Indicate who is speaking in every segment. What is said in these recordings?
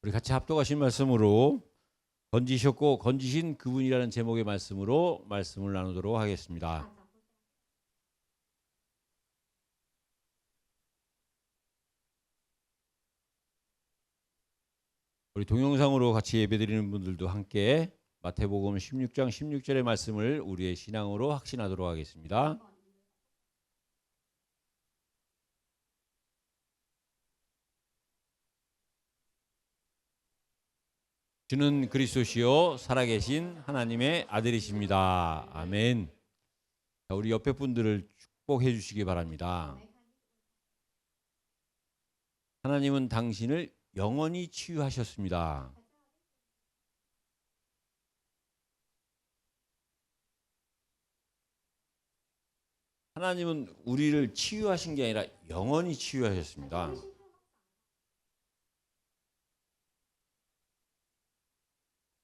Speaker 1: 우리 같이 합독하신 말씀으로 건지셨고 건지신 그분이라는 제목의 말씀으로 말씀을 나누도록 하겠습니다. 우리 동영상으로 같이 예배드리는 분들도 함께 마태복음 16장 16절의 말씀을 우리의 신앙으로 확신하도록 하겠습니다. 주는 그리스도시요 살아계신 하나님의 아들이십니다. 아멘. 우리 옆에 분들을 축복해 주시기 바랍니다. 하나님은 당신을 영원히 치유하셨습니다. 하나님은 우리를 치유하신 게 아니라 영원히 치유하셨습니다.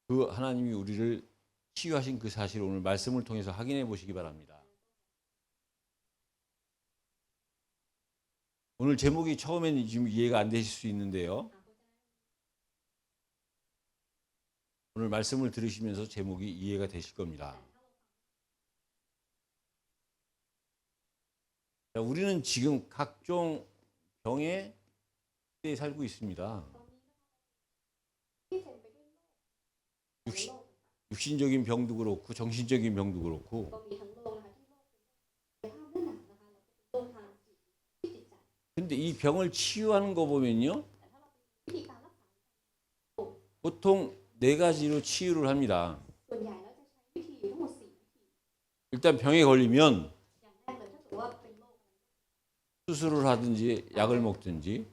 Speaker 1: 그 하나님이 우리를 치유하신 그 사실을 오늘 말씀을 통해서 확인해 보시기 바랍니다. 오늘 제목이 처음에는 지금 이해가 안 되실 수 있는데요. 오늘 말씀을 들으시면서 제목이 이해가 되실 겁니다. 자, 우리는 지금 각종 병의 시대에 살고 있습니다. 육신적인 병도 그렇고 정신적인 병도 그렇고. 근데 이 병을 치유하는 거 보면요, 보통 4가지로 치유를 합니다. 일단 병에 걸리면 수술을 하든지 약을 먹든지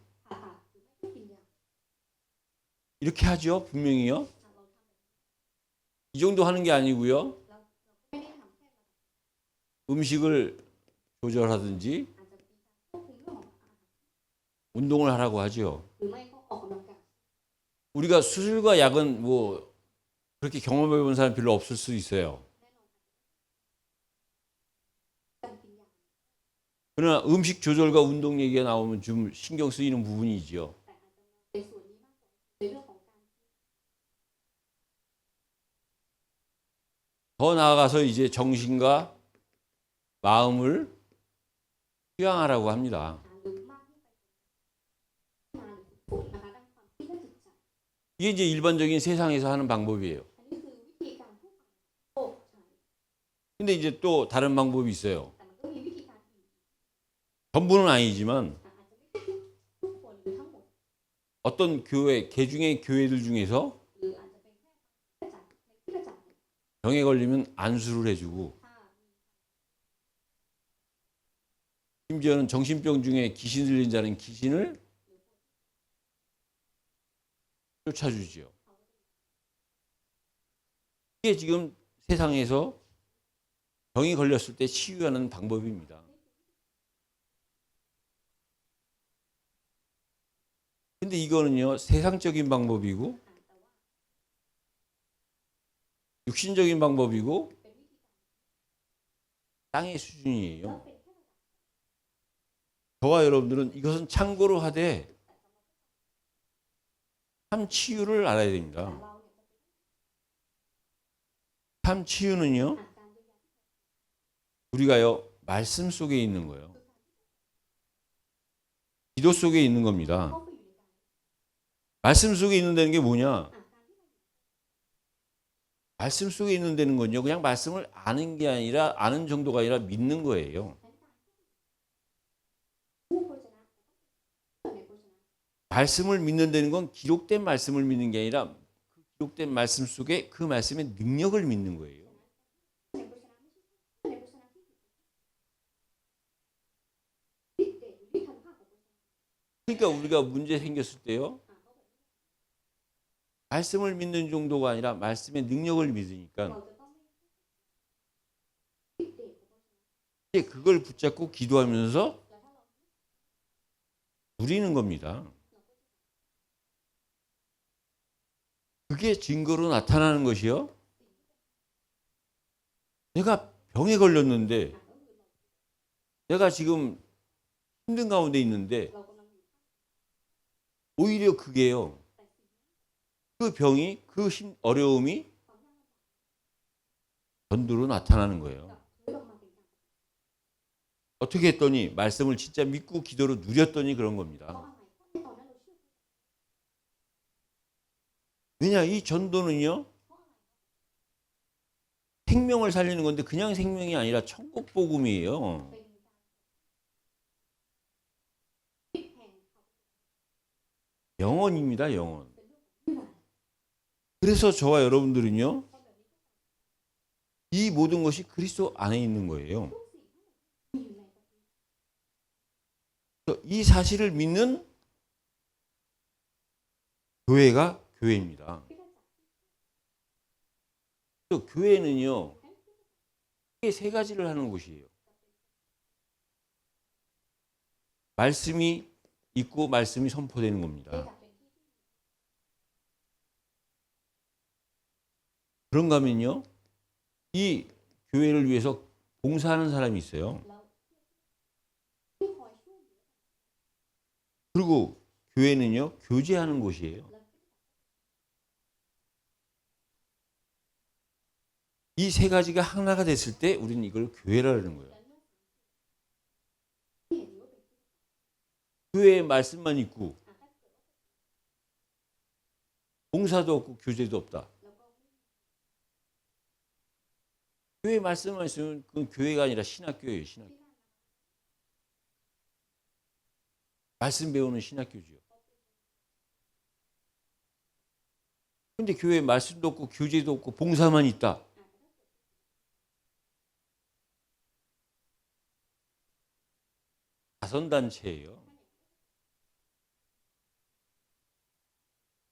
Speaker 1: 이렇게 하죠. 분명히요. 이 정도 하는 게 아니고요. 음식을 조절하든지 운동을 하라고 하죠. 우리가 수술과 약은 뭐 그렇게 경험해 본 사람 별로 없을 수 있어요. 그러나 음식 조절과 운동 얘기가 나오면 좀 신경 쓰이는 부분이죠. 더 나아가서 이제 정신과 마음을 휴양하라고 합니다. 이게 이제 일반적인 세상에서 하는 방법이에요. 근데 이제 또 다른 방법이 있어요. 전부는 아니지만 어떤 교회, 개중의 교회들 중에서 병에 걸리면 안수를 해주고, 심지어는 정신병 중에 귀신 들린 자는 귀신을 쫓아주지요. 이게 지금 세상에서 병이 걸렸을 때 치유하는 방법입니다. 근데 이거는요, 세상적인 방법이고 육신적인 방법이고 땅의 수준이에요. 저와 여러분들은 이것은 참고로 하되 참 치유를 알아야 됩니다. 참 치유는요, 우리가요 말씀 속에 있는 거예요. 기도 속에 있는 겁니다. 말씀 속에 있는다는 게 뭐냐? 말씀 속에 있는다는 건요, 그냥 말씀을 아는 게 아니라, 아는 정도가 아니라 믿는 거예요. 말씀을 믿는다는 건 기록된 말씀을 믿는 게 아니라 그 기록된 말씀 속에 그 말씀의 능력을 믿는 거예요. 그러니까 우리가 문제 생겼을 때요, 말씀을 믿는 정도가 아니라 말씀의 능력을 믿으니까 이제 그걸 붙잡고 기도하면서 누리는 겁니다. 그게 증거로 나타나는 것이요, 내가 병에 걸렸는데, 내가 지금 힘든 가운데 있는데 오히려 그게요, 그 병이 어려움이 전도로 나타나는 거예요. 어떻게 했더니 말씀을 진짜 믿고 기도로 누렸더니 그런 겁니다. 왜냐, 이 전도는요, 생명을 살리는 건데 그냥 생명이 아니라 천국 복음이에요. 영혼입니다, 영혼. 그래서 저와 여러분들은요, 이 모든 것이 그리스도 안에 있는 거예요. 이 사실을 믿는 교회가 교회입니다. 또 교회는요, 크게 세 가지를 하는 곳이에요. 말씀이 있고 말씀이 선포되는 겁니다. 그런가 하면요, 이 교회를 위해서 봉사하는 사람이 있어요. 그리고 교회는요, 교제하는 곳이에요. 이 세 가지가 하나가 됐을 때 우리는 이걸 교회라는 거예요. 교회에 말씀만 있고 봉사도 없고 교제도 없다. 교회 말씀만 있으면 그건 교회가 아니라 신학교예요. 신학교. 말씀 배우는 신학교죠. 그런데 교회에 말씀도 없고 교제도 없고 봉사만 있다. 자선단체예요.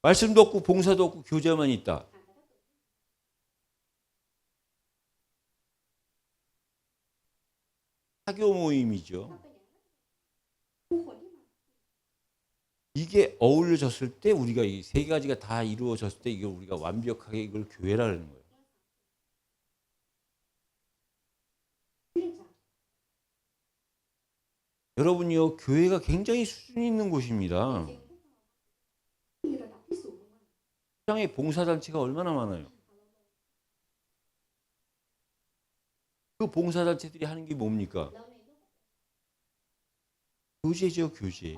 Speaker 1: 말씀도 없고 봉사도 없고 교제만 있다. 사교 모임이죠. 이게 어울려졌을 때 우리가 이 세 가지가 다 이루어졌을 때 이걸 우리가 완벽하게 이걸 교회라는 거예요. 여러분이요, 교회가 굉장히 수준 있는 곳입니다. 세상에 봉사단체가 얼마나 많아요. 그 봉사단체들이 하는 게 뭡니까? 교제죠, 교제.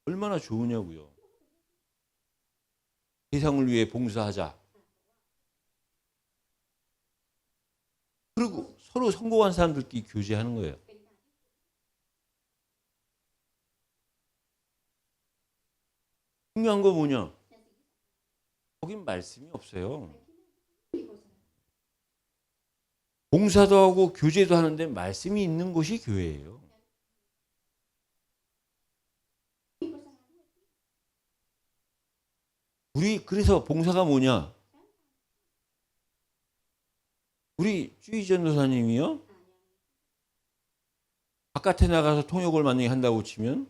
Speaker 1: 얼마나 좋으냐고요. 세상을 위해 봉사하자. 그리고 서로 성공한 사람들끼리 교제하는 거예요. 중요한 거 뭐냐? 거긴 말씀이 없어요. 봉사도 하고 교제도 하는데 말씀이 있는 곳이 교회예요. 우리 그래서 봉사가 뭐냐? 우리 쭈이 전도사님이요, 바깥에 나가서 통역을 만약에 한다고 치면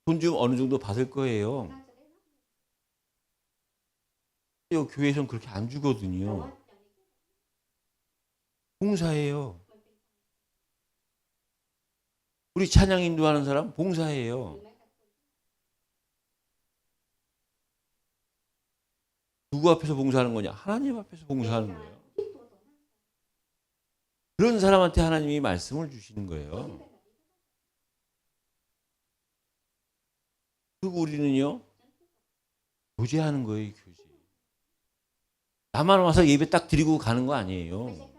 Speaker 1: 돈 좀 어느 정도 받을 거예요. 교회에서는 그렇게 안 주거든요. 봉사예요. 우리 찬양 인도하는 사람 봉사예요. 누구 앞에서 봉사하는 거냐? 하나님 앞에서 봉사하는 거예요. 그런 사람한테 하나님이 말씀을 주시는 거예요. 그리고 우리는요, 교제하는 거예요, 교제. 나만 와서 예배 딱 드리고 가는 거 아니에요.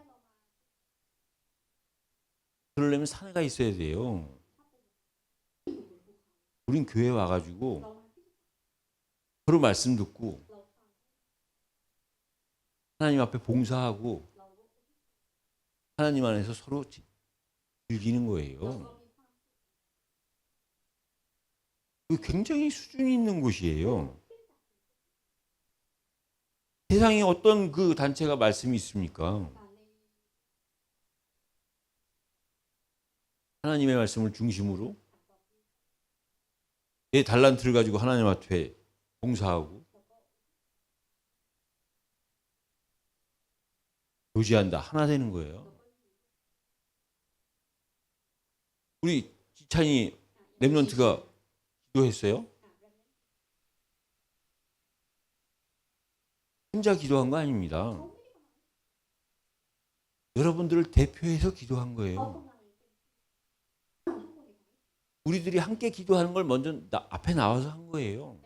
Speaker 1: 그러려면 사내가 있어야 돼요. 우린 교회 와가지고 서로 말씀 듣고 하나님 앞에 봉사하고 하나님 안에서 서로 즐기는 거예요. 굉장히 수준이 있는 곳이에요. 세상에 어떤 그 단체가 말씀이 있습니까? 하나님의 말씀을 중심으로 내 달란트를 가지고 하나님 앞에 봉사하고 교제한다. 하나 되는 거예요. 우리 지찬이 랩런트가 기도했어요? 혼자 기도한 거 아닙니다. 여러분들을 대표해서 기도한 거예요. 우리들이 함께 기도하는 걸 먼저 앞에 나와서 한 거예요.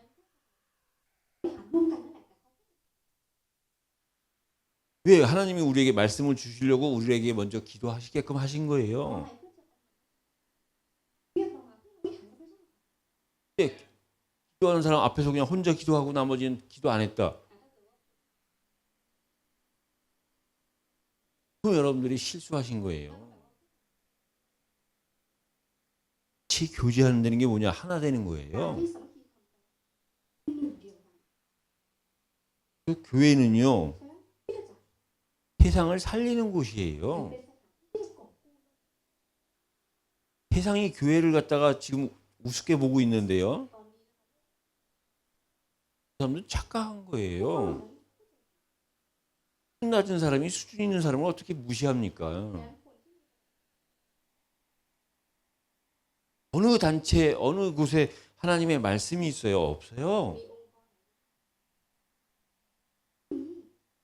Speaker 1: 왜? 하나님이 우리에게 말씀을 주시려고 우리에게 먼저 기도하시게끔 하신 거예요. 근데 기도하는 사람 앞에서 그냥 혼자 기도하고 나머지는 기도 안 했다. 그럼 여러분들이 실수하신 거예요. 같이 교제하는 게 뭐냐? 하나 되는 거예요. 그 교회는요, 세상을 살리는 곳이에요. 세상이 교회를 갖다가 지금 우습게 보고 있는데요. 그 사람들은 착각한 거예요. 수준 낮은 사람이 수준 있는 사람을 어떻게 무시합니까? 어느 단체, 어느 곳에 하나님의 말씀이 있어요? 없어요.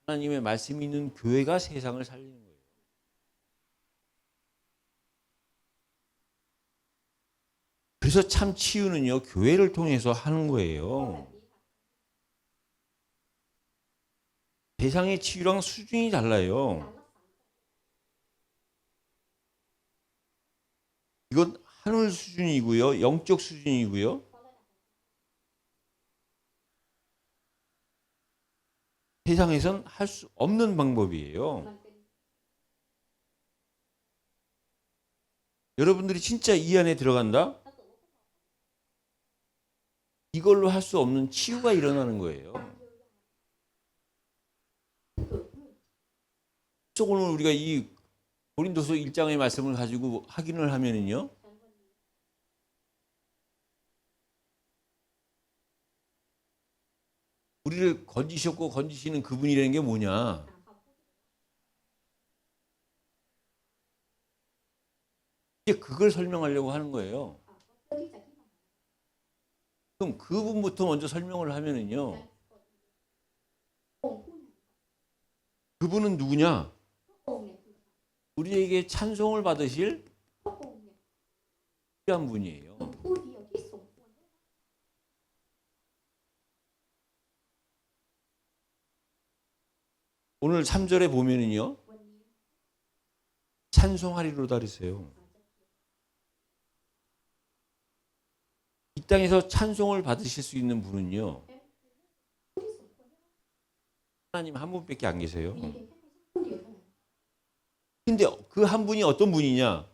Speaker 1: 하나님의 말씀이 있는 교회가 세상을 살리는 거예요. 그래서 참 치유는요, 교회를 통해서 하는 거예요. 세상의 치유랑 수준이 달라요. 이건 하늘 수준이고요, 영적 수준이고요. 세상에선 할 수 없는 방법이에요. 여러분들이 진짜 이 안에 들어간다? 이걸로 할 수 없는 치유가 일어나는 거예요. 그래서 오늘 우리가 이 고린도서 1장의 말씀을 가지고 확인을 하면은요, 우리를 건지셨고 건지시는 그분이라는 게 뭐냐? 이제 그걸 설명하려고 하는 거예요. 그럼 그분부터 먼저 설명을 하면은요, 그분은 누구냐? 우리에게 찬송을 받으실 귀한 분이에요. 오늘 3절에 보면은요, 찬송하리로다 그랬어요. 이 땅에서 찬송을 받으실 수 있는 분은요, 하나님 한 분밖에 안 계세요. 근데 그 한 분이 어떤 분이냐?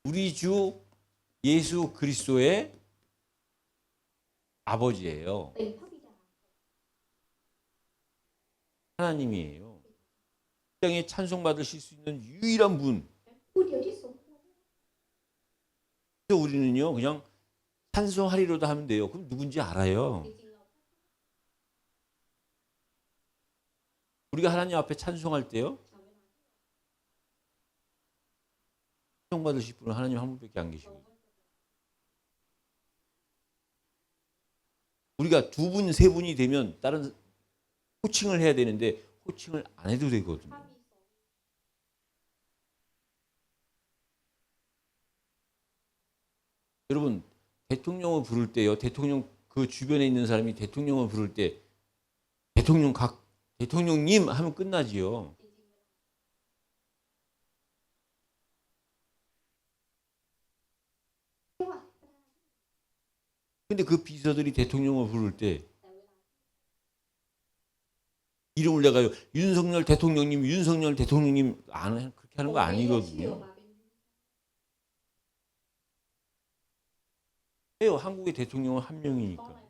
Speaker 1: 우리 주 예수 그리스도의 아버지예요. 하나님이에요. 이 땅에 찬송 받으실 수 있는 유일한 분. 그래서 우리는요, 그냥 찬송하리로다 하면 돼요. 그럼 누군지 알아요. 우리가 하나님 앞에 찬송할 때요, 찬송 받으실 분은 하나님 한 분밖에 안 계시고, 우리가 두 분, 세 분이 되면 다른 호칭을 해야 되는데 호칭을 안 해도 되거든요. 여러분, 대통령을 부를 때요, 대통령 그 주변에 있는 사람이 대통령을 부를 때 대통령님 하면 끝나지요. 근데 그 비서들이 대통령을 부를 때 이름을 내가요, 윤석열 대통령님 안 그렇게 하는 거 아니거든요. 해요. 한국의 대통령은 한 명이니까.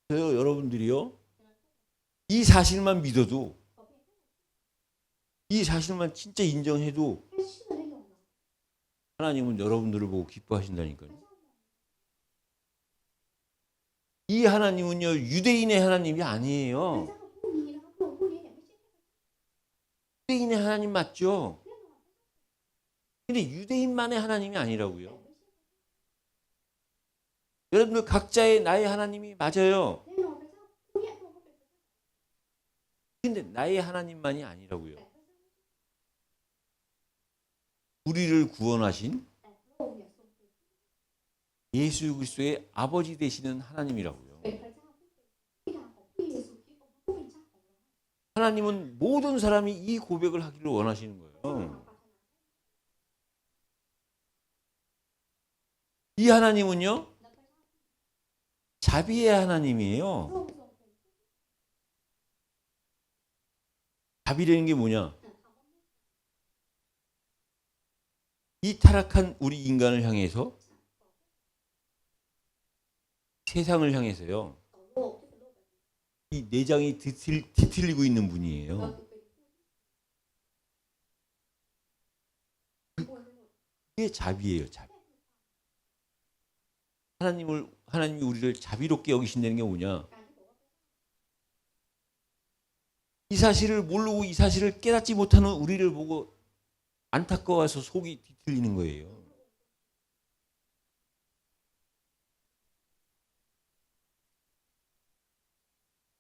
Speaker 1: 그래서 여러분들이요, 이 사실만 믿어도, 이 사실만 진짜 인정해도 하나님은 여러분들을 보고 기뻐하신다니까요. 이 하나님은요, 유대인의 하나님이 아니에요. 유대인의 하나님 맞죠? 근데 유대인만의 하나님이 아니라고요. 여러분들 각자의 나의 하나님이 맞아요. 근데 나의 하나님만이 아니라고요. 우리를 구원하신 예수 그리스도의 아버지 되시는 하나님이라고요. 하나님은 모든 사람이 이 고백을 하기를 원하시는 거예요. 이 하나님은요, 자비의 하나님이에요. 자비라는 게 뭐냐? 이 타락한 우리 인간을 향해서, 세상을 향해서요, 이 내장이 뒤틀리고 있는 분이에요. 그게 자비예요, 자비. 하나님이 우리를 자비롭게 여기신다는 게 뭐냐? 이 사실을 모르고 이 사실을 깨닫지 못하는 우리를 보고 안타까워서 속이 뒤틀리는 거예요.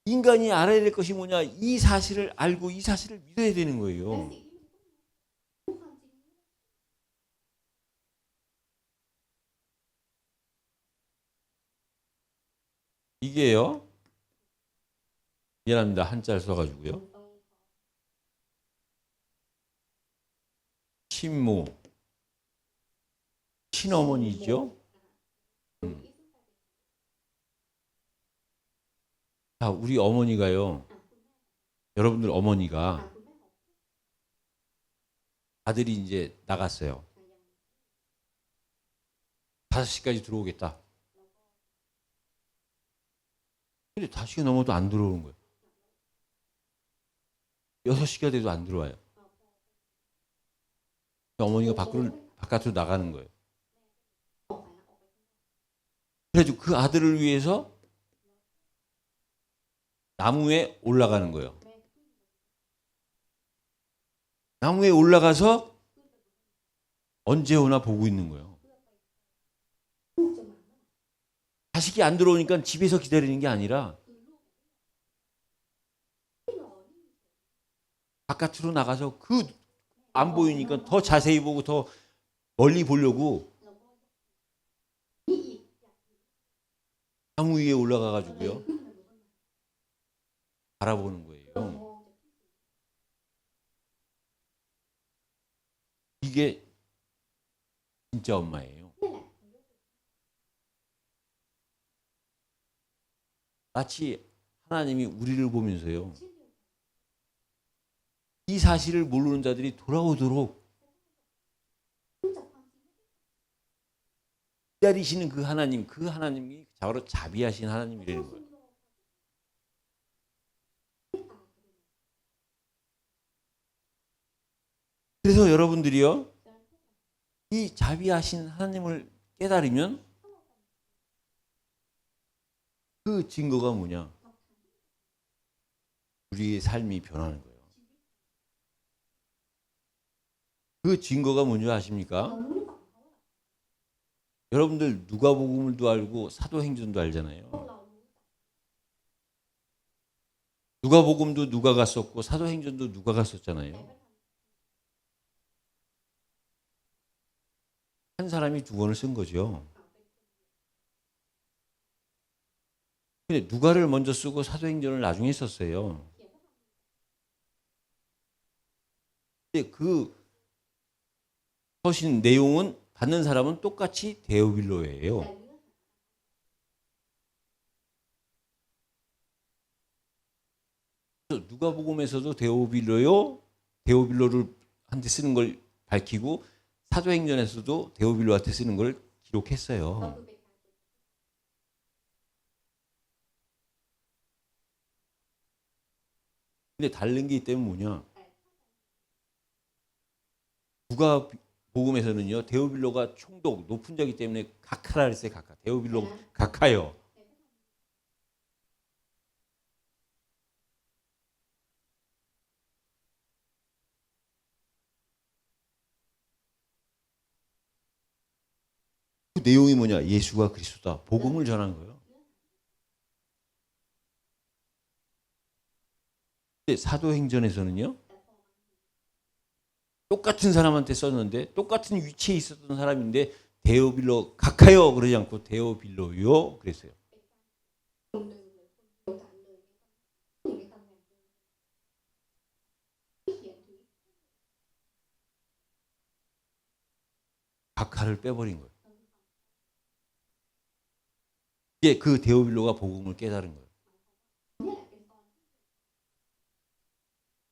Speaker 1: 인간이 알아야 될 것이 뭐냐? 이 사실을 알고 이 사실을 믿어야 되는 거예요. 이게요. 미안합니다. 한자를 써가지고요. 친모, 친어머니죠. 자, 우리 어머니가요. 여러분들 어머니가 아들이 이제 나갔어요. 5시까지 들어오겠다. 근데 5시가 넘어도 안 들어오는 거예요. 6시가 돼도 안 들어와요. 어머니가 바깥으로 나가는 거예요. 그래가지고 그 아들을 위해서 나무에 올라가는 거예요. 나무에 올라가서 언제 오나 보고 있는 거예요. 자식이 안 들어오니까 집에서 기다리는 게 아니라 바깥으로 나가서 안 보이니까 더 자세히 보고 더 멀리 보려고 나무 위에 올라가 가지고요. 바라보는 거예요. 이게 진짜 엄마예요. 마치 하나님이 우리를 보면서요. 이 사실을 모르는 자들이 돌아오도록 기다리시는 그 하나님이 바로 자비하신 하나님이라는 거예요. 그래서 여러분들이요, 이 자비하신 하나님을 깨달으면 그 증거가 뭐냐? 우리의 삶이 변하는 거예요. 그 증거가 뭔지 아십니까? 여러분들 누가복음도 알고 사도행전도 알잖아요. 누가복음도 누가 갔었고 사도행전도 누가 갔었잖아요. 한 사람이 두 권을 쓴 거죠. 근데 누가를 먼저 쓰고 사도행전을 나중에 썼어요. 근데 그 서신 내용은 받는 사람은 똑같이 데오빌로예요. 누가복음에서도 데오빌로를 한테 쓰는 걸 밝히고 사도행전에서도 데오빌로한테 쓰는 걸 기록했어요. 근데 다른 게 있다면 뭐냐? 누가복음에서는요, 데오빌로가 총독 높은 자이기 때문에 각하라 그랬어요. 각하. 데오빌로 각하요. 그 내용이 뭐냐? 예수가 그리스도다. 복음을 전한 거예요. 근데 사도행전에서는요. 똑같은 사람한테 썼는데 똑같은 위치에 있었던 사람인데 데오빌로 각하여 그러지 않고 데오빌로요 그랬어요. 각하를 빼버린 거예요. 이제 그 데오빌로가 복음을 깨달은 거예요.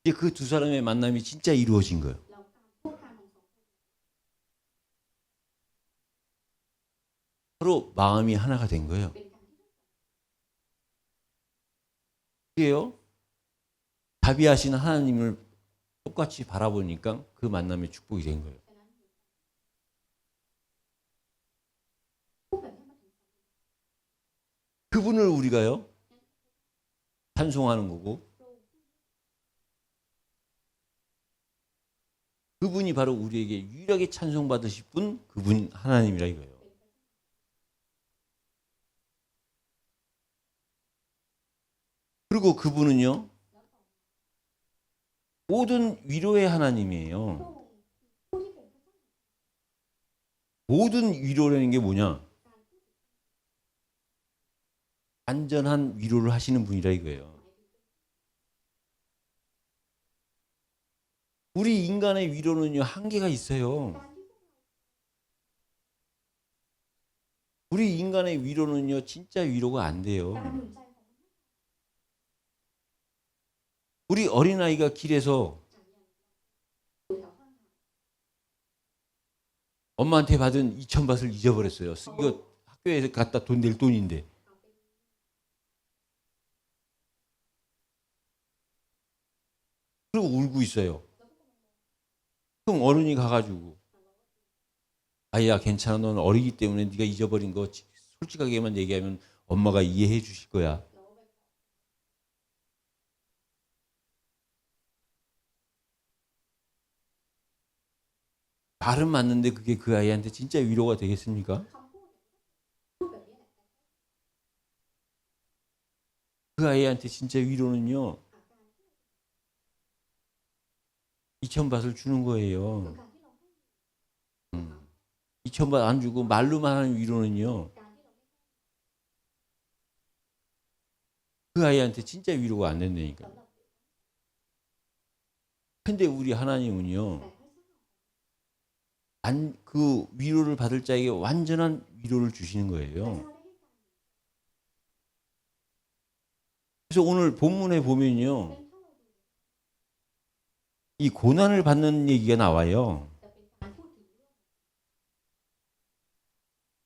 Speaker 1: 이제 그 두 사람의 만남이 진짜 이루어진 거예요. 서로 마음이 하나가 된 거예요. 이게요. 자비하신 하나님을 똑같이 바라보니까 그 만남의 축복이 된 거예요. 그분을 우리가요. 찬송하는 거고 그분이 바로 우리에게 유일하게 찬송받으실 분 그분 하나님이라 이거예요. 그리고 그분은요. 모든 위로의 하나님이에요. 모든 위로라는 게 뭐냐? 완전한 위로를 하시는 분이라 이거예요. 우리 인간의 위로는요 한계가 있어요. 우리 인간의 위로는요 진짜 위로가 안 돼요. 우리 어린아이가 길에서 엄마한테 받은 2,000바트를 잊어버렸어요. 이거 학교에서 갖다 돈 낼 돈인데. 그리고 울고 있어요. 그럼 어른이 가가지고 아야 괜찮아 넌 어리기 때문에 네가 잊어버린 거 솔직하게만 얘기하면 엄마가 이해해 주실 거야. 말은 맞는데 그게 그 아이한테 진짜 위로가 되겠습니까? 그 아이한테 진짜 위로는요 2,000바트를 주는 거예요. 2,000바트 안 주고 말로만 하는 위로는요 그 아이한테 진짜 위로가 안 된다니까요. 근데 우리 하나님은요 그 위로를 받을 자에게 완전한 위로를 주시는 거예요. 그래서 오늘 본문에 보면요 이 고난을 받는 얘기가 나와요.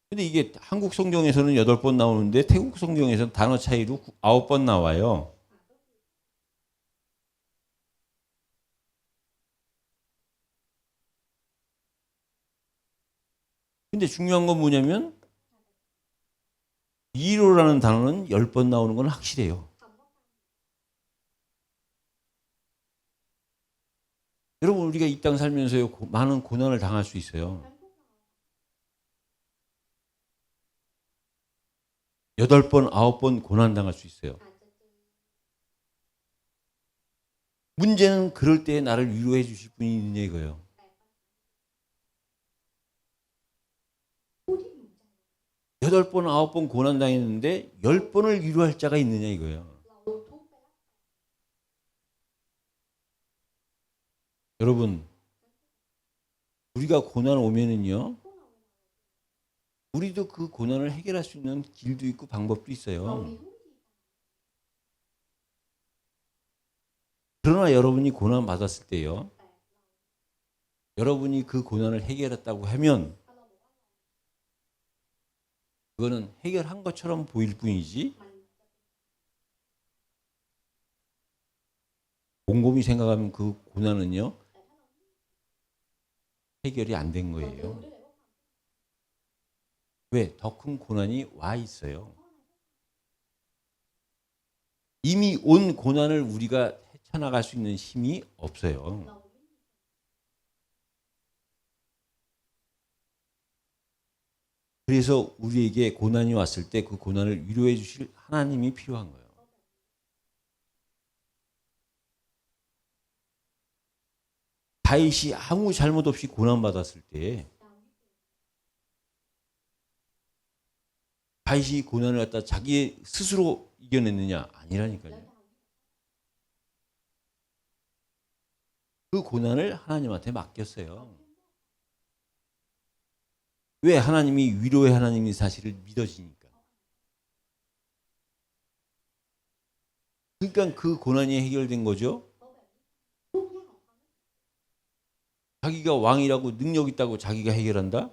Speaker 1: 근데 이게 한국 성경에서는 8번 나오는데 태국 성경에서는 단어 차이로 9번 나와요. 근데 중요한 건 뭐냐면 위로라는 단어는 10번 나오는 건 확실해요. 여러분 우리가 이 땅 살면서요 많은 고난을 당할 수 있어요. 8번, 9번 고난 당할 수 있어요. 문제는 그럴 때 나를 위로해 주실 분이 있느냐 이거예요. 8번, 9번 고난 당했는데 10번을 위로할 자가 있느냐 이거예요. 여러분 우리가 고난 오면은요 우리도 그 고난을 해결할 수 있는 길도 있고 방법도 있어요. 그러나 여러분이 고난 받았을 때요 여러분이 그 고난을 해결했다고 하면 그거는 해결한 것처럼 보일 뿐이지 곰곰이 생각하면 그 고난은요 해결이 안 된 거예요. 왜? 더 큰 고난이 와 있어요. 이미 온 고난을 우리가 헤쳐나갈 수 있는 힘이 없어요. 그래서 우리에게 고난이 왔을 때 그 고난을 위로해 주실 하나님이 필요한 거예요. 다윗이 아무 잘못 없이 고난받았을 때 다윗이 고난을 갖다 자기 스스로 이겨냈느냐? 아니라니까요. 그 고난을 하나님한테 맡겼어요. 왜? 하나님이 위로의 하나님인 사실을 믿어지니까. 그러니까 그 고난이 해결된 거죠. 자기가 왕이라고 능력 있다고 자기가 해결한다?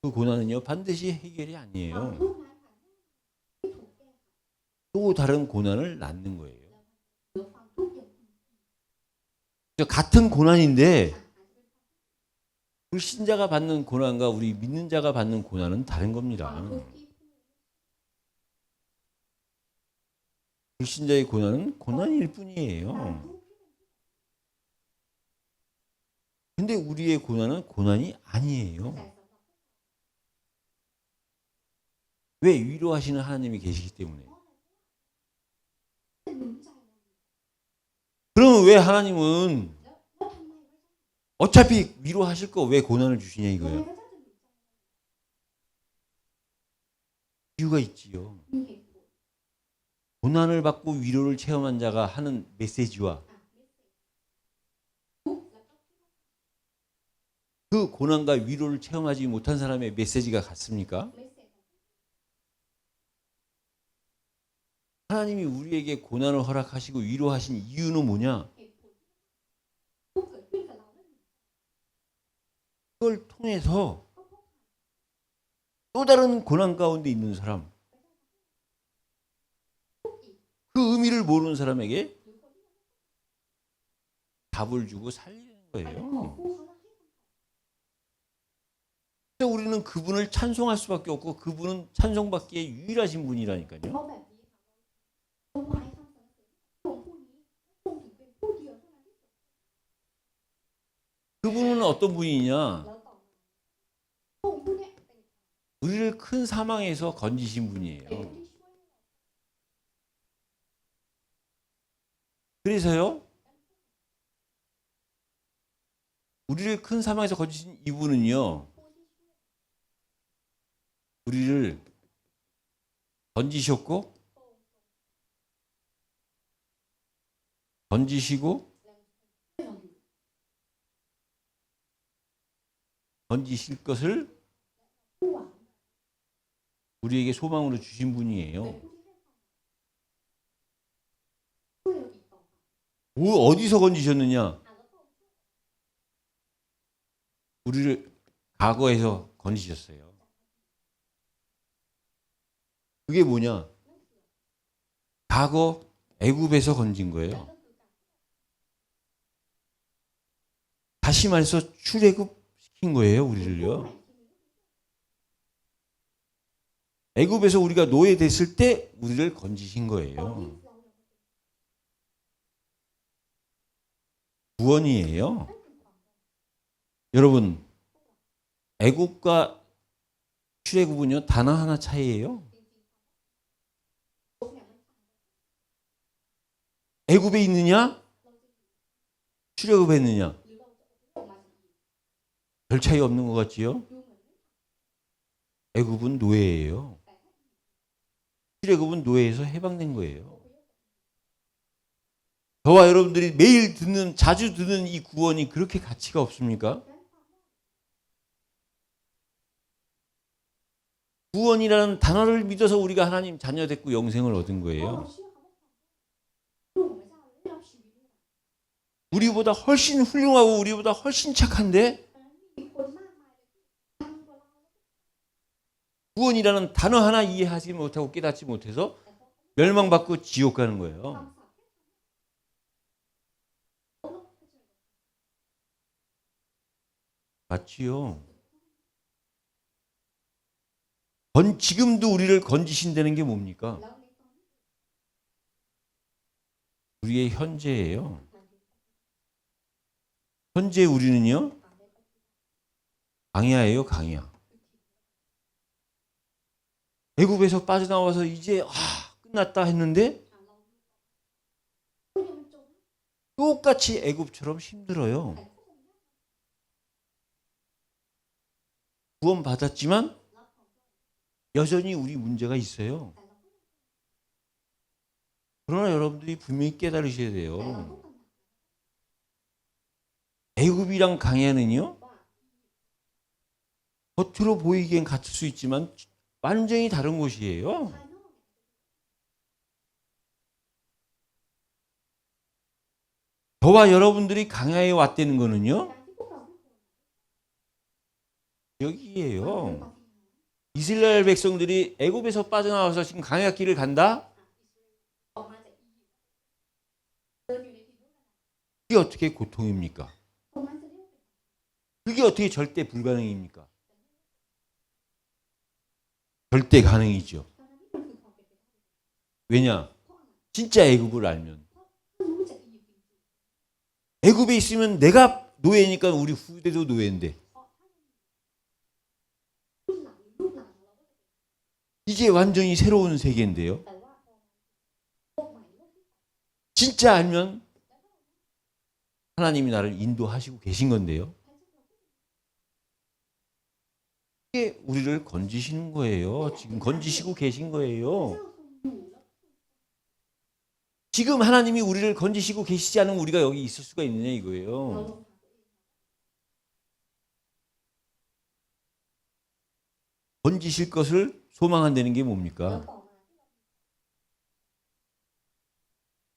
Speaker 1: 그 고난은요 반드시 해결이 아니에요. 또 다른 고난을 낳는 거예요. 같은 고난인데 불신자가 받는 고난과 우리 믿는 자가 받는 고난은 다른 겁니다. 불신자의 고난은 고난일 뿐이에요. 근데 우리의 고난은 고난이 아니에요. 왜? 위로하시는 하나님이 계시기 때문에. 그러면 왜 하나님은 어차피 위로하실 거 왜 고난을 주시냐 이거예요. 이유가 있지요. 고난을 받고 위로를 체험한 자가 하는 메시지와 그 고난과 위로를 체험하지 못한 사람의 메시지가 같습니까? 하나님이 우리에게 고난을 허락하시고 위로하신 이유는 뭐냐? 그걸 통해서 또 다른 고난 가운데 있는 사람, 그 의미를 모르는 사람에게 답을 주고 살리는 거예요. 그래서 우리는 그분을 찬송할 수밖에 없고 그분은 찬송받기에 유일하신 분이라니까요. 그분은 어떤 분이냐? 우리를 큰 사망에서 건지신 분이에요. 그래서요, 우리를 큰 사망에서 건지신 이분은요, 우리를 건지셨고, 건지시고, 건지실 것을 우리에게 소망으로 주신 분이에요. 어디서 건지셨느냐? 우리를 과거에서 건지셨어요. 그게 뭐냐? 과거 애굽에서 건진 거예요. 다시 말해서 출애굽 시킨 거예요, 우리를요. 애굽에서 우리가 노예됐을 때 우리를 건지신 거예요. 구원이에요. 여러분, 애굽과 출애굽은요 단어 하나 차이예요. 애굽에 있느냐, 출애굽에 있느냐, 별 차이 없는 것 같지요? 애굽은 노예예요. 출애굽은 노예에서 해방된 거예요. 저와 여러분들이 매일 듣는, 자주 듣는 이 구원이 그렇게 가치가 없습니까? 구원이라는 단어를 믿어서 우리가 하나님 자녀 됐고 영생을 얻은 거예요. 우리보다 훨씬 훌륭하고 우리보다 훨씬 착한데 구원이라는 단어 하나 이해하지 못하고 깨닫지 못해서 멸망받고 지옥 가는 거예요. 맞지요? 지금도 우리를 건지신다는 게 뭡니까? 우리의 현재예요. 현재 우리는요, 강야예요, 강야. 애굽에서 빠져나와서 이제 끝났다 했는데 똑같이 애굽처럼 힘들어요. 구원 받았지만 여전히 우리 문제가 있어요. 그러나 여러분들이 분명히 깨달으셔야 돼요. 애굽이랑 강야는요, 겉으로 보이기엔 같을 수 있지만 완전히 다른 곳이에요. 저와 여러분들이 강야에 왔다는 거는요, 여기에요. 이스라엘 백성들이 애굽에서 빠져나와서 지금 강야 길을 간다? 그게 어떻게 고통입니까? 그게 어떻게 절대 불가능입니까? 절대 가능이죠. 왜냐? 진짜 애굽을 알면. 애굽에 있으면 내가 노예니까 우리 후대도 노예인데. 이제 완전히 새로운 세계인데요. 진짜 알면 하나님이 나를 인도하시고 계신 건데요. 이게 우리를 건지시는 거예요. 지금 건지시고 계신 거예요. 지금 하나님이 우리를 건지시고 계시지 않으면 우리가 여기 있을 수가 있느냐 이거예요. 건지실 것을 소망한다는 게 뭡니까?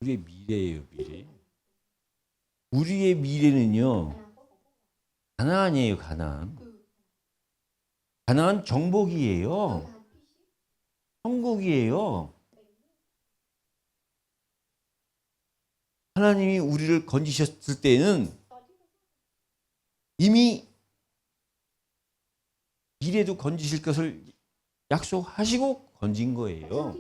Speaker 1: 우리의 미래예요, 미래. 우리의 미래는요, 가나안이에요, 가나안. 가나안 정복이에요. 천국이에요. 하나님이 우리를 건지셨을 때는 이미 미래도 건지실 것을 약속하시고 건진 거예요.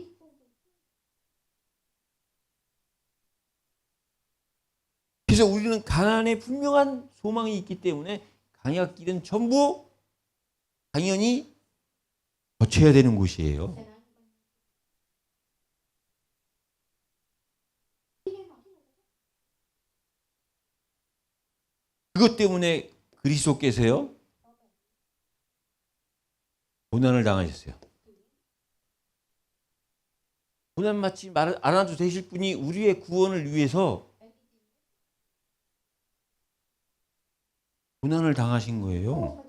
Speaker 1: 그래서 우리는 가나안에 분명한 소망이 있기 때문에 강약길은 전부 당연히 거쳐야 되는 곳이에요. 그것 때문에 그리스도께서요 고난을 당하셨어요. 고난 맞지 않아도 되실 분이 우리의 구원을 위해서 고난을 당하신 거예요.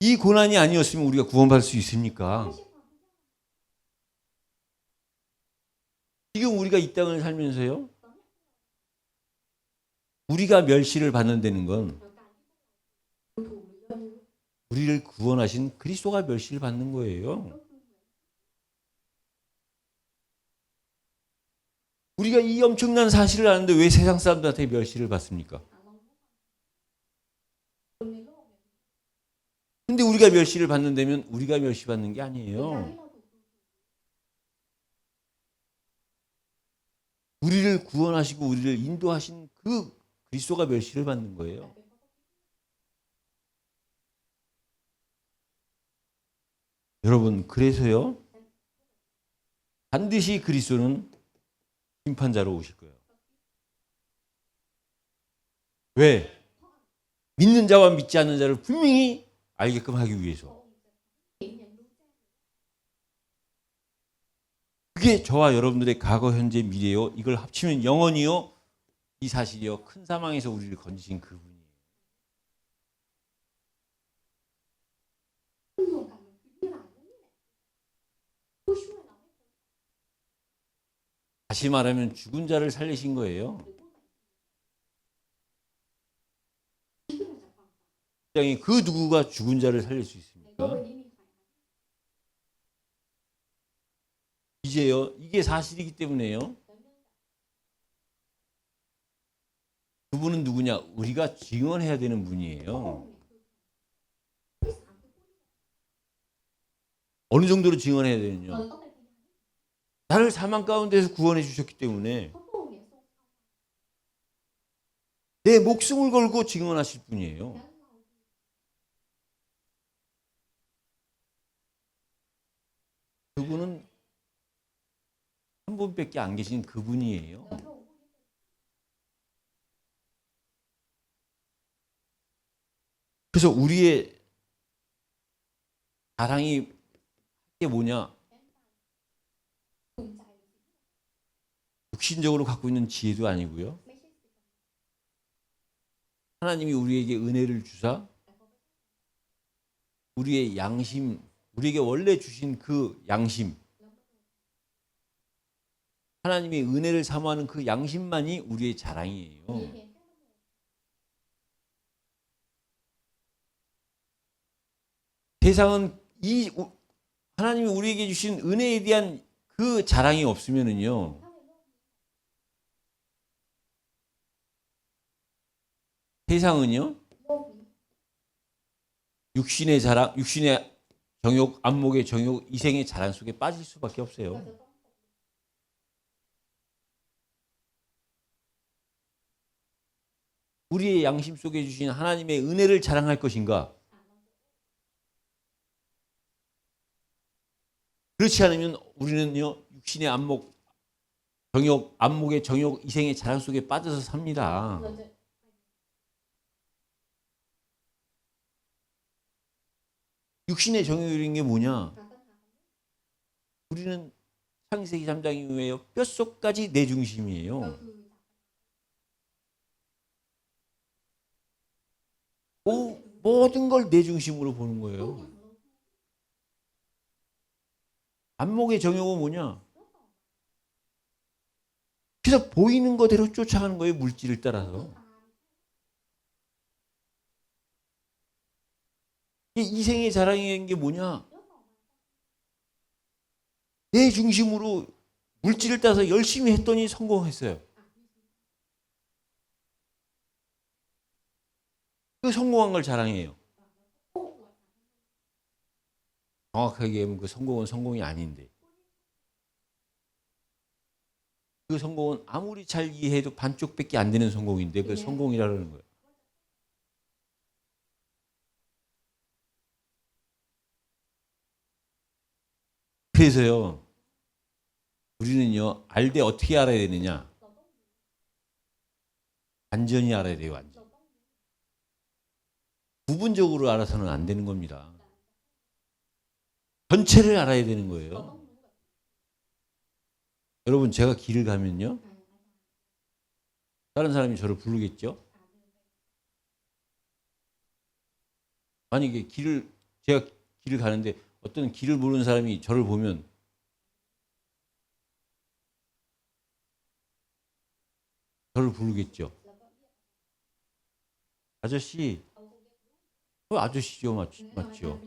Speaker 1: 이 고난이 아니었으면 우리가 구원받을 수 있습니까? 지금 우리가 이 땅을 살면서요, 우리가 멸시를 받는다는 건 우리를 구원하신 그리스도가 멸시를 받는 거예요. 우리가 이 엄청난 사실을 아는데 왜 세상 사람들한테 멸시를 받습니까? 근데 우리가 멸시를 받는다면 우리가 멸시받는 게 아니에요. 우리를 구원하시고 우리를 인도하신 그 그리스도가 멸시를 받는 거예요. 여러분, 그래서요, 반드시 그리스도는 심판자로 오실 거예요. 왜? 믿는 자와 믿지 않는 자를 분명히 알게끔 하기 위해서. 그게 저와 여러분들의 과거, 현재, 미래요. 이걸 합치면 영원히요. 이 사실이요. 큰 사망에서 우리를 건지신 그분이에요. 다시 말하면 죽은 자를 살리신 거예요. 그 누구가 죽은 자를 살릴 수 있습니까? 이제요. 이게 사실이기 때문에요. 그분은 누구냐? 우리가 증언해야 되는 분이에요. 어느 정도로 증언해야 되느냐? 나를 사망 가운데서 구원해 주셨기 때문에 내 목숨을 걸고 증언하실 분이에요. 그분은 한 분밖에 안 계신 그분이에요. 그래서 우리의 자랑이 이게 뭐냐? 육신적으로 갖고 있는 지혜도 아니고요. 하나님이 우리에게 은혜를 주사 우리의 양심, 우리에게 원래 주신 그 양심, 하나님의 은혜를 사모하는 그 양심만이 우리의 자랑이에요. 세상은 이 하나님이 우리에게 주신 은혜에 대한 그 자랑이 없으면은요, 세상은요, 육신의 자랑, 육신의 정욕, 안목의 정욕, 이생의 자랑 속에 빠질 수밖에 없어요. 우리의 양심 속에 주신 하나님의 은혜를 자랑할 것인가? 그렇지 않으면 우리는요, 육신의 안목, 정욕, 안목의 정욕, 이생의 자랑 속에 빠져서 삽니다. 육신의 정욕이라는 게 뭐냐? 우리는 창세기 3장 이후에 뼛속까지 내 중심이에요. 모든 걸 내 중심으로 보는 거예요. 안목의 정욕은 뭐냐? 그래서 보이는 거대로 쫓아가는 거예요. 물질을 따라서. 이생의 자랑인 게 뭐냐? 내 중심으로 물질을 따라서 열심히 했더니 성공했어요. 그 성공한 걸 자랑해요. 정확하게 얘기하면 그 성공은 성공이 아닌데. 그 성공은 아무리 잘 이해해도 반쪽밖에 안 되는 성공인데 그 성공이라는 거예요. 그래서요, 우리는요, 알 때 어떻게 알아야 되느냐? 완전히 알아야 돼요, 완전. 부분적으로 알아서는 안 되는 겁니다. 전체를 알아야 되는 거예요. 여러분, 제가 길을 가면요, 다른 사람이 저를 부르겠죠? 만약에 제가 길을 가는데 어떤 길을 모르는 사람이 저를 보면 저를 부르겠죠. 아저씨, 아저씨죠, 맞죠?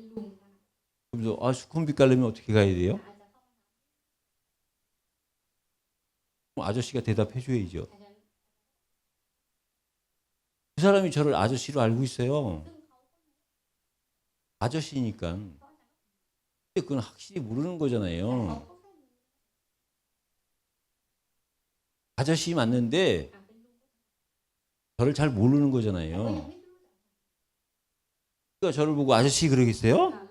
Speaker 1: 그래서 수컷빛 가려면 어떻게 가야 돼요? 아저씨가 대답해 줘야죠. 그 사람이 저를 아저씨로 알고 있어요. 아저씨니까. 근데 그건 확실히 모르는 거잖아요. 아저씨 맞는데 저를 잘 모르는 거잖아요. 그러니까 저를 보고 아저씨 그러겠어요?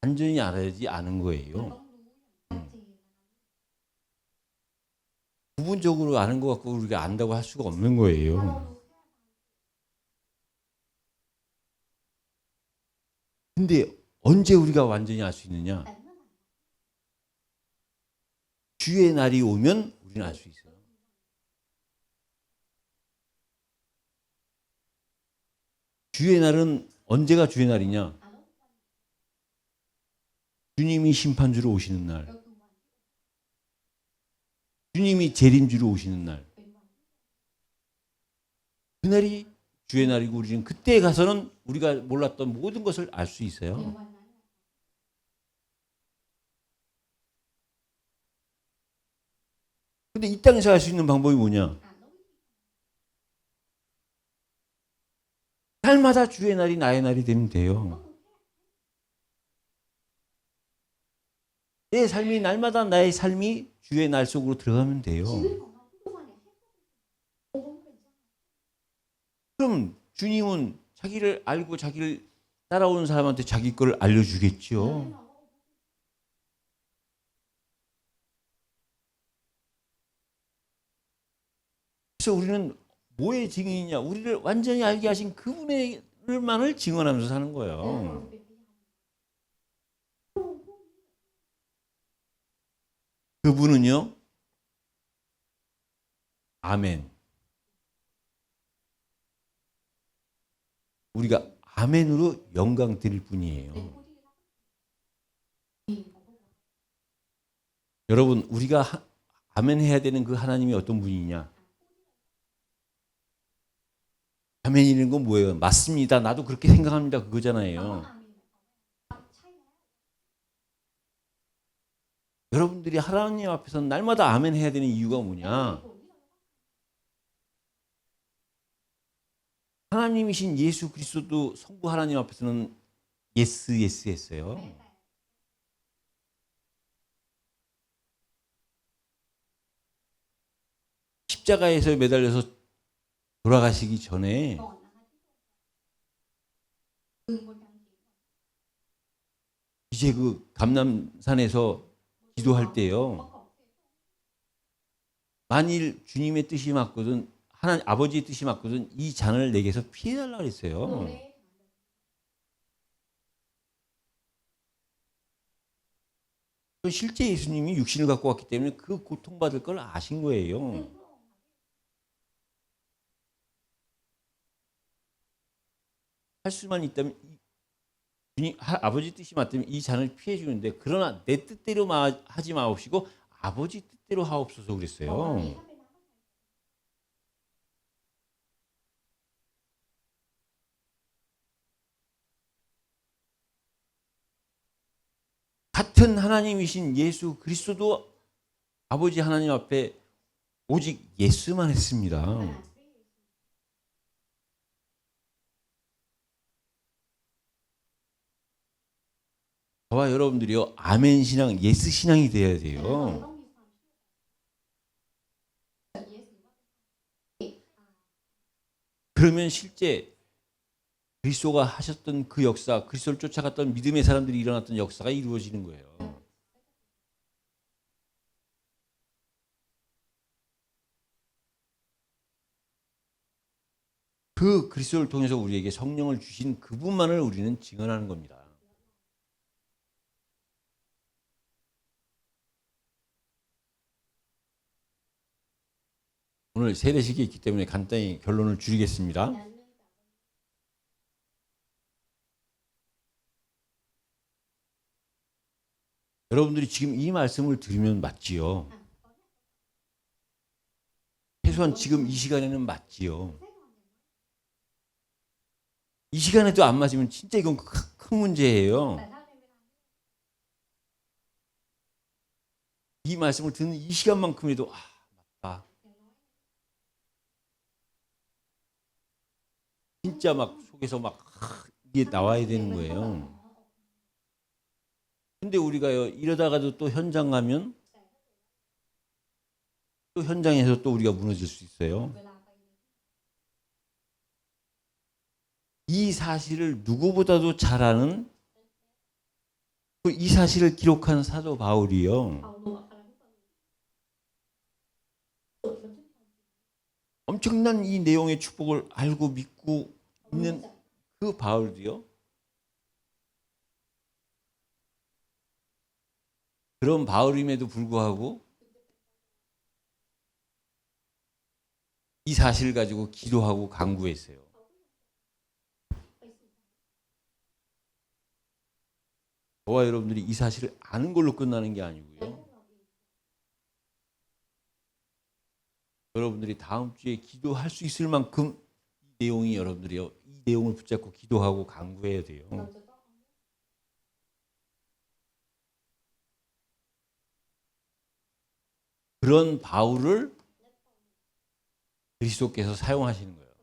Speaker 1: 완전히 알아야지 아는 거예요. 부분적으로 아는 것 같고 우리가 안다고 할 수가 없는 거예요. 근데 언제 우리가 완전히 알 수 있느냐? 주의 날이 오면 우리는 알 수 있어요. 주의 날은 언제가 주의 날이냐? 주님이 심판주로 오시는 날. 주님이 재림주로 오시는 날. 그날이 주의 날이고 우리는 그때 가서는 우리가 몰랐던 모든 것을 알 수 있어요. 근데 이 땅에서 알 수 있는 방법이 뭐냐? 날마다 주의 날이 나의 날이 되면 돼요. 내 삶이 날마다 나의 삶이 주의 날 속으로 들어가면 돼요. 그럼 주님은 자기를 알고 자기를 따라오는 사람한테 자기 걸 알려주겠죠. 그래서 우리는 뭐의 증인이냐? 우리를 완전히 알게 하신 그분을만을 증언하면서 사는 거예요. 그분은요, 아멘. 우리가 아멘으로 영광 드릴 뿐이에요. 여러분, 우리가 아멘 해야 되는 그 하나님이 어떤 분이냐? 아멘이라는 건 뭐예요? 맞습니다. 나도 그렇게 생각합니다. 그거잖아요. 여러분들이 하나님 앞에서는 날마다 아멘 해야 되는 이유가 뭐냐? 하나님이신 예수 그리스도도 성부 하나님 앞에서는 예스 예스 했어요. 십자가에서 매달려서 돌아가시기 전에 이제 그 감람산에서 기도할 때요. 만일 주님의 뜻이 맞거든, 하나님 아버지의 뜻이 맞거든, 이 잔을 내게서 피해달라 그랬어요. 실제 예수님이 육신을 갖고 왔기 때문에 그 고통받을 걸 아신 거예요. 할 수만 있다면 아버지 뜻이 맞다면 이 잔을 피해 주는데, 그러나 내 뜻대로 하지 마옵시고 아버지 뜻대로 하옵소서 그랬어요. 같은 하나님이신 예수 그리스도도 아버지 하나님 앞에 오직 예수만 했습니다. 저와 여러분들이요, 아멘 신앙, 예스 신앙이 돼야 돼요. 그러면 실제 그리스도가 하셨던 그 역사, 그리스도를 쫓아갔던 믿음의 사람들이 일어났던 역사가 이루어지는 거예요. 그 그리스도를 통해서 우리에게 성령을 주신 그분만을 우리는 증언하는 겁니다. 오늘 세례식이 있기 때문에 간단히 결론을 줄이겠습니다. 여러분들이 지금 이 말씀을 들으면 맞지요. 최소한 지금 이 시간에는 맞지요. 이 시간에도 안 맞으면 진짜 이건 큰 문제예요. 이 말씀을 듣는 이 시간만큼에도 맞다. 진짜 막 속에서 막 이게 나와야 되는 거예요. 근데 우리가요, 이러다가도 또 현장 가면 또 현장에서 또 우리가 무너질 수 있어요. 이 사실을 누구보다도 잘 아는, 이 사실을 기록한 사도 바울이요, 엄청난 이 내용의 축복을 알고 믿고 있는 그 바울도요, 그런 바울임에도 불구하고 이 사실을 가지고 기도하고 간구했어요. 저와 여러분들이 이 사실을 아는 걸로 끝나는 게 아니고요, 여러분들이 다음 주에 기도할 수 있을 만큼 이 내용이, 여러분들이요, 이 내용을 붙잡고 기도하고 간구해야 돼요. 그런 바울을 그리스도께서 사용하시는 거예요.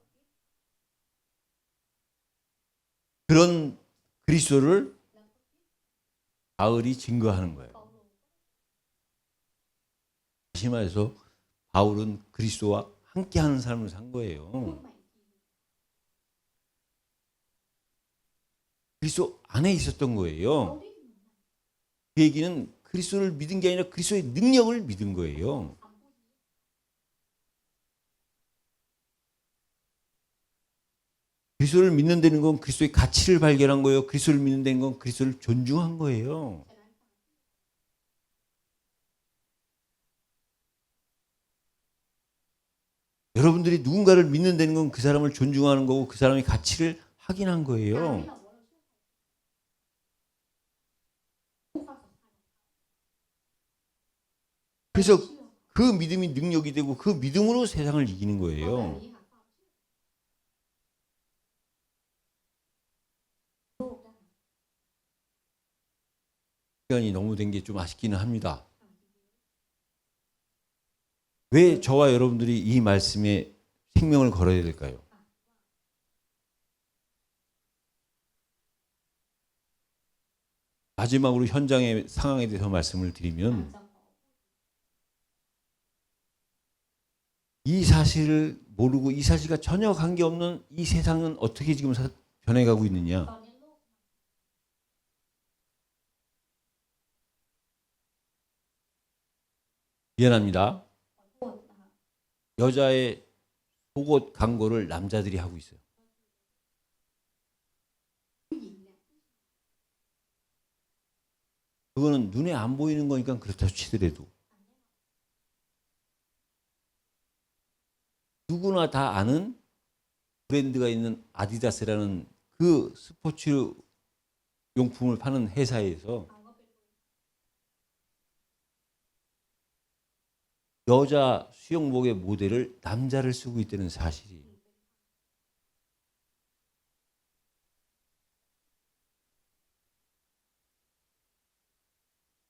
Speaker 1: 그런 그리스도를 바울이 증거하는 거예요. 다시 말해서 바울은 그리스도와 함께하는 삶을 산 거예요. 그리스도 안에 있었던 거예요. 그 얘기는 그리스도를 믿은 게 아니라 그리스도의 능력을 믿은 거예요. 그리스도를 믿는다는 건 그리스도의 가치를 발견한 거예요. 그리스도를 믿는다는 건 그리스도를 존중한 거예요. 여러분들이 누군가를 믿는다는 건 그 사람을 존중하는 거고 그 사람의 가치를 확인한 거예요. 그래서 그 믿음이 능력이 되고 그 믿음으로 세상을 이기는 거예요. 시간이 너무 된 게 좀 아쉽기는 합니다. 왜 저와 여러분들이 이 말씀에 생명을 걸어야 될까요? 마지막으로 현장의 상황에 대해서 말씀을 드리면 이 사실을 모르고 이 사실과 전혀 관계없는 이 세상은 어떻게 지금 변해가고 있느냐. 미안합니다. 여자의 속옷 광고를 남자들이 하고 있어요. 그거는 눈에 안 보이는 거니까 그렇다 치더라도 누구나 다 아는 브랜드가 있는 아디다스라는 그 스포츠 용품을 파는 회사에서 여자 수영복의 모델을 남자를 쓰고 있다는 사실이.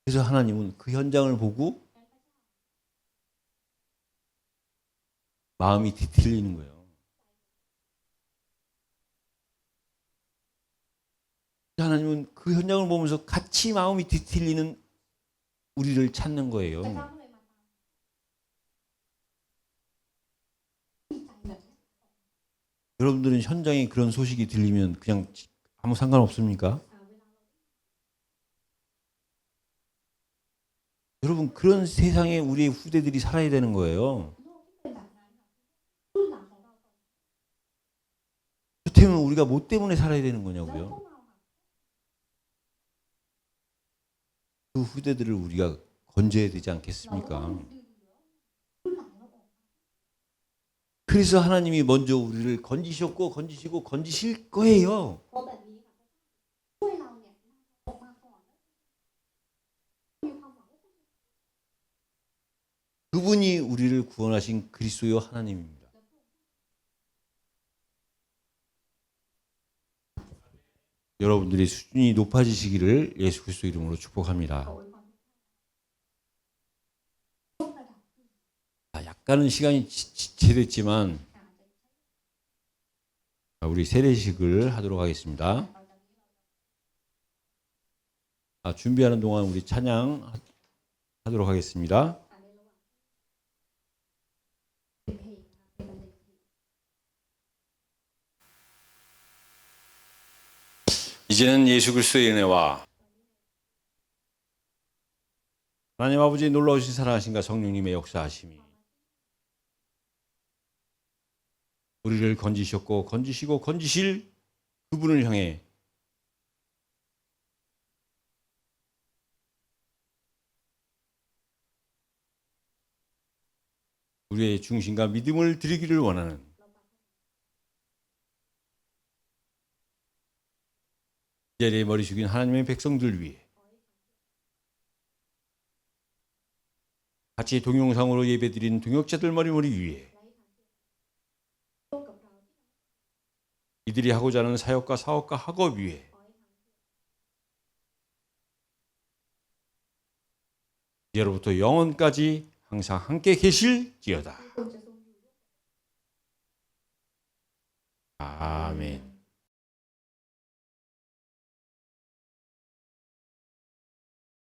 Speaker 1: 그래서 하나님은 그 현장을 보고 마음이 뒤틀리는 거예요. 하나님은 그 현장을 보면서 같이 마음이 뒤틀리는 우리를 찾는 거예요. 여러분들은 현장에 그런 소식이 들리면 그냥 아무 상관없습니까? 여러분, 그런 세상에 우리의 후대들이 살아야 되는 거예요. 그렇다면 우리가 뭐 때문에 살아야 되는 거냐고요? 그 후대들을 우리가 건져야 되지 않겠습니까? 그래서 하나님이 먼저 우리를 건지셨고 건지시고 건지실 거예요. 그분이 우리를 구원하신 그리스도요 하나님입니다. 여러분들이 수준이 높아지시기를 예수 그리스도 이름으로 축복합니다. 약간은 시간이 지체됐지만 우리 세례식을 하도록 하겠습니다. 준비하는 동안 우리 찬양 하도록 하겠습니다. 이제는 예수 그리스도의 은혜와 하나님 아버지의 놀라우신 사랑하심과 성령님의 역사하심이 우리를 건지셨고 건지시고 건지실 그분을 향해 우리의 중심과 믿음을 드리기를 원하는 이 자리에 머리 숙인 하나님의 백성들 위해 같이 동영상으로 예배드린 동역자들 머리 위에 이들이 하고자 하는 사역과 사업과 학업 위에 이제로부터 영원까지 항상 함께 계실지어다. 아멘.